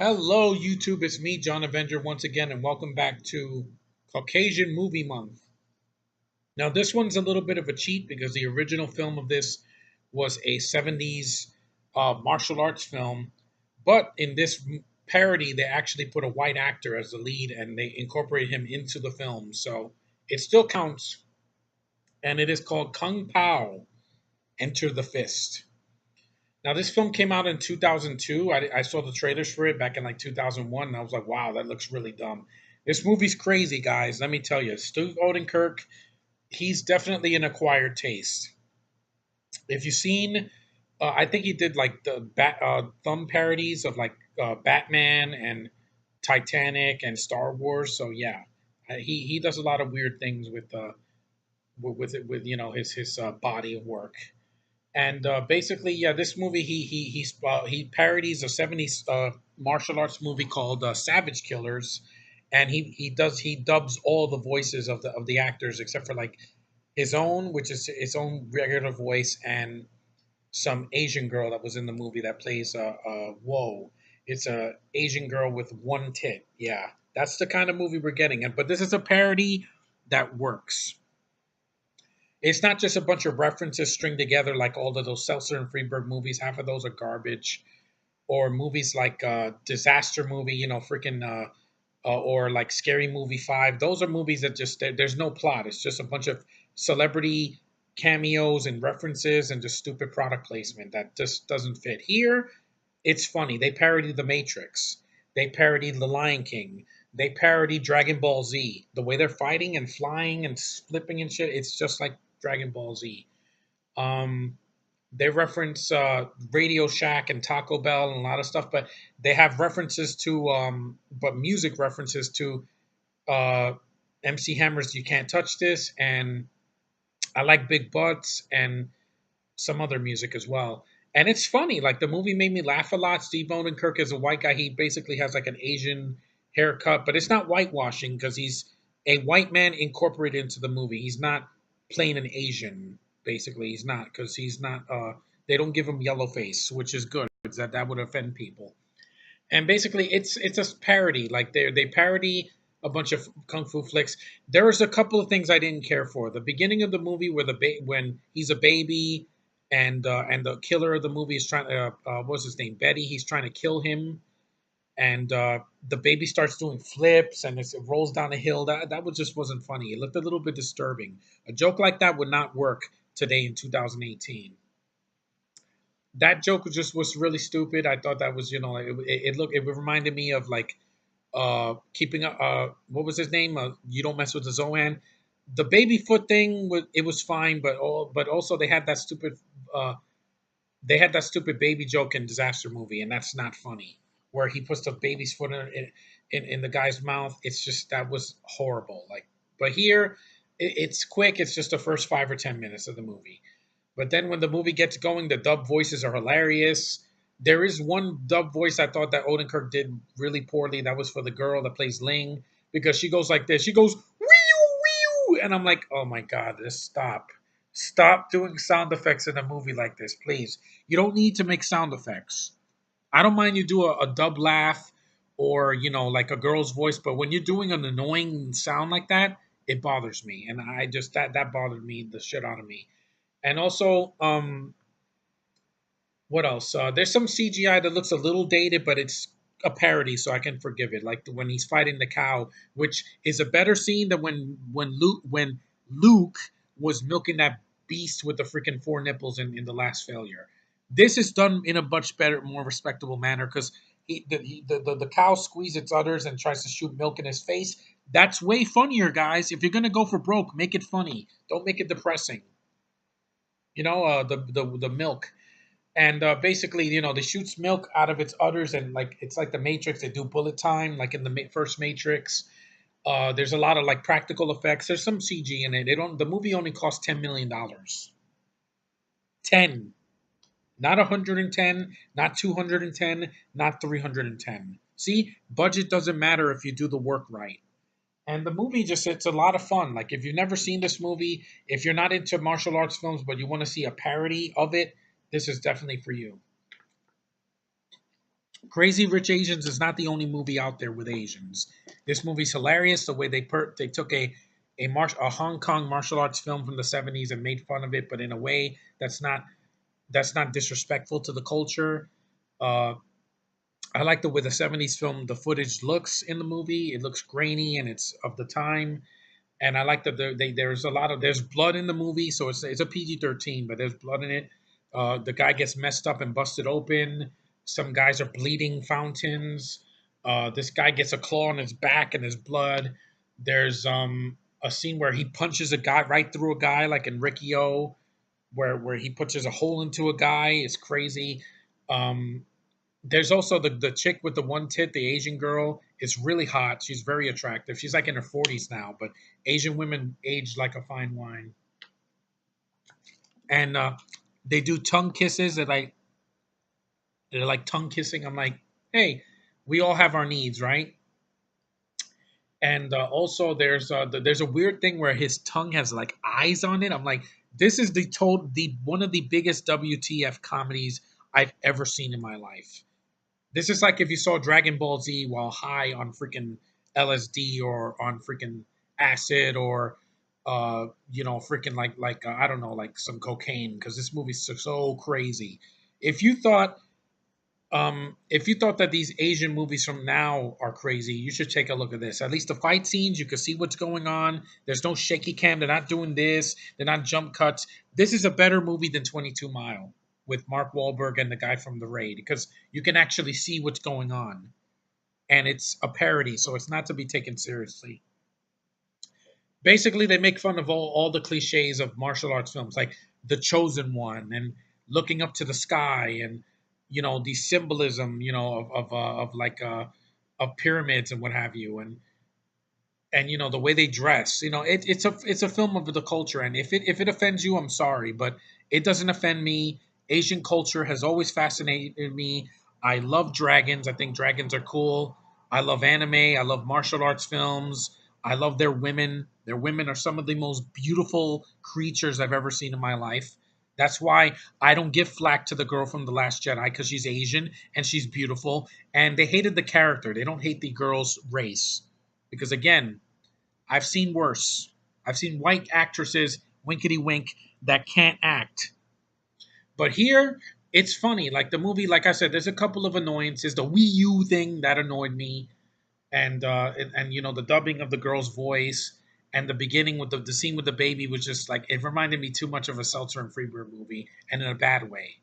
Hello, YouTube. It's me, John Avenger, once again, and welcome back to Caucasian Movie Month. Now, this one's a little bit of a cheat because the original film of this was a 70s martial arts film, but in this parody, they actually put a white actor as the lead and they incorporate him into the film. So it still counts, and it is called Kung Pao Enter the Fist. Now, this film came out in 2002. I saw the trailers for it back in like 2001, and I was like, wow, that looks really dumb. This movie's crazy, guys. Let me tell you. Steve Odenkirk, he's definitely an acquired taste. If you've seen, I think he did like the thumb parodies of like Batman and Titanic and Star Wars. So yeah, he does a lot of weird things with his body of work. And basically, yeah, this movie he parodies a '70s martial arts movie called Savage Killers, and he dubs all the voices of the actors except for like his own, which is his own regular voice, and some Asian girl that was in the movie that plays whoa, it's a Asian girl with one tit. Yeah, that's the kind of movie we're getting. But this is a parody that works. It's not just a bunch of references stringed together like all of those Seltzer and Freeberg movies. Half of those are garbage. Or movies like Disaster Movie, freaking, or like Scary Movie 5. Those are movies that just, there's no plot. It's just a bunch of celebrity cameos and references and just stupid product placement that just doesn't fit. Here, it's funny. They parodied The Matrix. They parodied The Lion King. They parodied Dragon Ball Z. The way they're fighting and flying and flipping and shit, it's just like Dragon Ball Z. Um, they reference Radio Shack and Taco Bell and a lot of stuff, but they have references to, but music references to uh, MC Hammer's "You Can't Touch This" and I Like Big Butts and some other music as well. And it's funny, like the movie made me laugh a lot. Steve Odenkirk is a white guy. He basically has like an Asian haircut, but it's not whitewashing because he's a white man incorporated into the movie. He's not playing an Asian, basically. He's not because he's not. They don't give him yellow face, which is good because that would offend people. And basically, it's a parody. Like they parody a bunch of kung fu flicks. There's a couple of things I didn't care for. The beginning of the movie where when he's a baby and the killer of the movie is trying to what's his name, Betty. He's trying to kill him, and the baby starts doing flips and it rolls down a hill. That was just wasn't funny. It looked a little bit disturbing. A joke like that would not work today in 2018. That joke was really stupid. I thought that was it reminded me of like keeping what was his name? You don't mess with the Zohan. The baby foot thing was fine, but also uh, they had that stupid baby joke in Disaster Movie, and that's not funny. Where he puts the baby's foot in the guy's mouth. It's just that was horrible. Like, but here it's quick. It's just the first 5 or 10 minutes of the movie. But then when the movie gets going, the dub voices are hilarious. There is one dub voice I thought that Odenkirk did really poorly. That was for the girl that plays Ling because she goes like this. She goes wee wee, and I'm like, oh my god, just stop. Stop doing sound effects in a movie like this, please. You don't need to make sound effects. I don't mind you do a dub laugh or like a girl's voice, but when you're doing an annoying sound like that, it bothers me, and I just that bothered me the shit out of me. And also, what else? There's some CGI that looks a little dated, but it's a parody, so I can forgive it. Like when he's fighting the cow, which is a better scene than when Luke was milking that beast with the freaking four nipples in the last failure. This is done in a much better, more respectable manner because the cow squeezes its udders and tries to shoot milk in his face. That's way funnier, guys. If you're gonna go for broke, make it funny. Don't make it depressing. The milk. And basically, they shoots milk out of its udders, and like it's like the Matrix. They do bullet time, like in the first Matrix. There's a lot of like practical effects. There's some CG in it. The movie only cost $10 million. 10, not 110, not 210, not 310. See, budget doesn't matter if you do the work right. And the movie it's a lot of fun. Like if you've never seen this movie, if you're not into martial arts films but you want to see a parody of it, this is definitely for you. Crazy Rich Asians is not the only movie out there with Asians. This movie's hilarious. The way they took a Hong Kong martial arts film from the '70s and made fun of it, but in a way that's not disrespectful to the culture. Uh, I like the way the '70s film the footage looks in the movie. It looks grainy and it's of the time. And I like that there's a lot of there's blood in the movie, so it's a PG-13, but there's blood in it. The guy gets messed up and busted open. Some guys are bleeding fountains. This guy gets a claw on his back and his blood. There's a scene where he punches a guy right through a guy, like in Ricky O, where he punches a hole into a guy. It's crazy. Um, there's also the chick with the one tit, the Asian girl, is really hot. She's very attractive. She's like in her 40s now, but Asian women age like a fine wine. And they do tongue kisses that they're like tongue kissing. I'm like, hey, we all have our needs, right? And also there's a weird thing where his tongue has like eyes on it. I'm like, this is the one of the biggest WTF comedies I've ever seen in my life. This is like if you saw Dragon Ball Z while high on freaking LSD or on freaking acid or freaking I don't know, like some cocaine, because this movie's so crazy. If you thought if you thought that these Asian movies from now are crazy, you should take a look at this. At least the fight scenes, you can see what's going on. There's no shaky cam. They're not doing this. They're not jump cuts. This is a better movie than 22 Mile with Mark Wahlberg and the guy from The Raid, because you can actually see what's going on. And it's a parody, so it's not to be taken seriously. Basically, they make fun of all the cliches of martial arts films, like The Chosen One and Looking Up to the Sky, and the symbolism, of pyramids and what have you, and the way they dress. It's a film of the culture, and if it offends you, I'm sorry, but it doesn't offend me. Asian culture has always fascinated me. I love dragons. I think dragons are cool. I love anime. I love martial arts films. I love their women. Their women are some of the most beautiful creatures I've ever seen in my life. That's why I don't give flack to the girl from The Last Jedi, because she's Asian and she's beautiful. And they hated the character. They don't hate the girl's race. Because again, I've seen worse. I've seen white actresses, winkety wink, that can't act. But here, it's funny. Like the movie, like I said, there's a couple of annoyances. The Wii U thing that annoyed me, and the dubbing of the girl's voice, and the beginning with the scene with the baby was just like it reminded me too much of a Seltzer and Freebird movie, and in a bad way.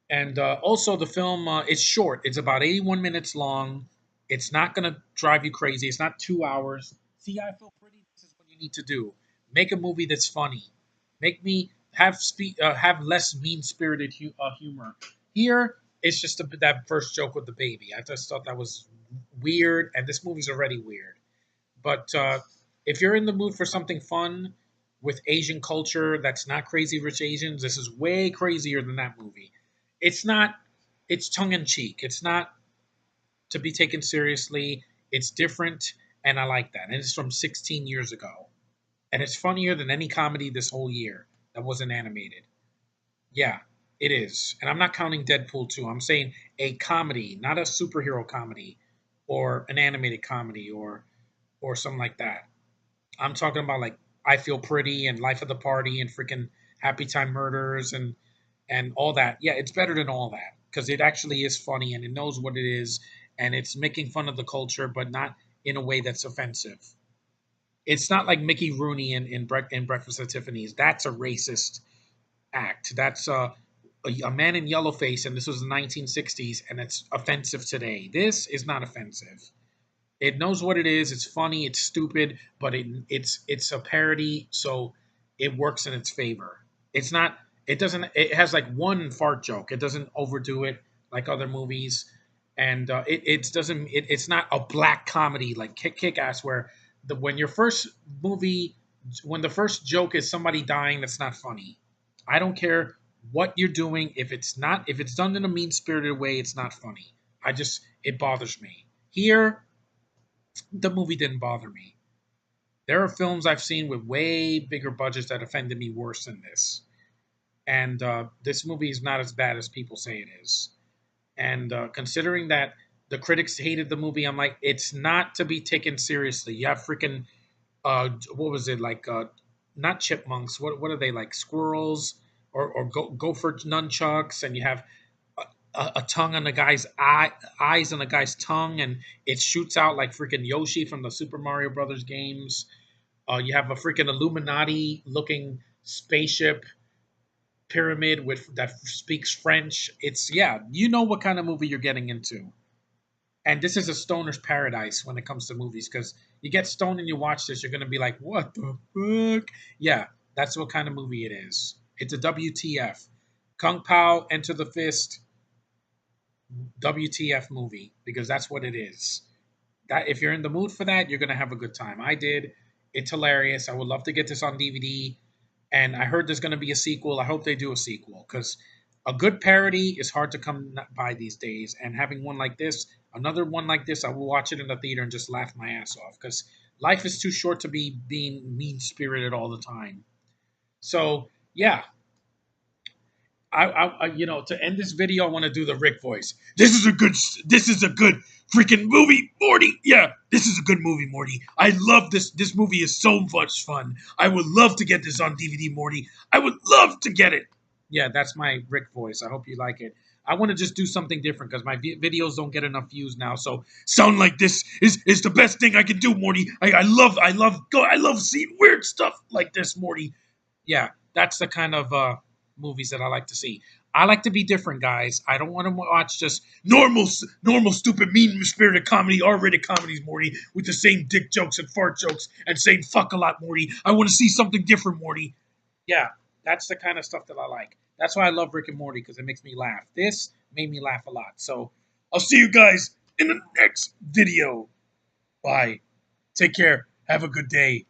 And also, the film it's short. It's about 81 minutes long. It's not going to drive you crazy. It's not 2 hours. See, I feel pretty. This is what you need to do. Make a movie that's funny. Make me have less mean spirited humor. Here, it's just that first joke with the baby. I just thought that was weird, and this movie's already weird. But if you're in the mood for something fun with Asian culture that's not Crazy Rich Asians, this is way crazier than that movie. It's not, it's tongue in cheek. It's not to be taken seriously. It's different, and I like that. And it's from 16 years ago. And it's funnier than any comedy this whole year that wasn't animated. Yeah, it is. And I'm not counting Deadpool 2. I'm saying a comedy, not a superhero comedy or an animated comedy or something like that. I'm talking about like I Feel Pretty and Life of the Party and freaking Happy Time Murders and all that. Yeah, it's better than all that because it actually is funny and it knows what it is and it's making fun of the culture, but not in a way that's offensive. It's not like Mickey Rooney in Breakfast at Tiffany's. That's a racist act. That's a man in yellowface, and this was the 1960s, and it's offensive today. This is not offensive. It knows what it is. It's funny. It's stupid, but it's a parody, so it works in its favor. It's not. It doesn't. It has like one fart joke. It doesn't overdo it like other movies, and it doesn't. It's not a black comedy like Kick Ass, where when your first movie, when the first joke is somebody dying, that's not funny. I don't care what you're doing. If it's done in a mean spirited way, it's not funny. It bothers me. Here, the movie didn't bother me. There are films I've seen with way bigger budgets that offended me worse than this. And this movie is not as bad as people say it is. And considering that the critics hated the movie, I'm like, it's not to be taken seriously. You have freaking what was it like? Not chipmunks. What are they like? Squirrels or gopher nunchucks, and you have a tongue on the guy's eyes on the guy's tongue, and it shoots out like freaking Yoshi from the Super Mario Brothers games. You have a freaking Illuminati looking spaceship pyramid with that speaks French. It's yeah, you know what kind of movie you're getting into. And this is a stoner's paradise when it comes to movies because you get stoned and you watch this, you're gonna be like, "What the fuck?" Yeah, that's what kind of movie it is. It's a WTF, Kung Pao, Enter the Fist, WTF movie because that's what it is. That if you're in the mood for that, you're gonna have a good time. I did. It's hilarious. I would love to get this on DVD. And I heard there's gonna be a sequel. I hope they do a sequel because a good parody is hard to come by these days. And having one like this, another one like this, I will watch it in the theater and just laugh my ass off because life is too short to be being mean spirited all the time. So yeah, you know, to end this video, I want to do the Rick voice. This is a good freaking movie, Morty. Yeah, this is a good movie, Morty. I love this. This movie is so much fun. I would love to get this on DVD, Morty. I would love to get it. Yeah, that's my Rick voice. I hope you like it. I want to just do something different because my videos don't get enough views now. So sound like this is the best thing I can do, Morty. I love seeing weird stuff like this, Morty. Yeah, that's the kind of movies that I like to see. I like to be different, guys. I don't want to watch just normal, stupid, mean-spirited comedy, R-rated comedies, Morty, with the same dick jokes and fart jokes and saying fuck a lot, Morty. I want to see something different, Morty. Yeah, that's the kind of stuff that I like. That's why I love Rick and Morty because it makes me laugh. This made me laugh a lot. So I'll see you guys in the next video. Bye. Take care. Have a good day.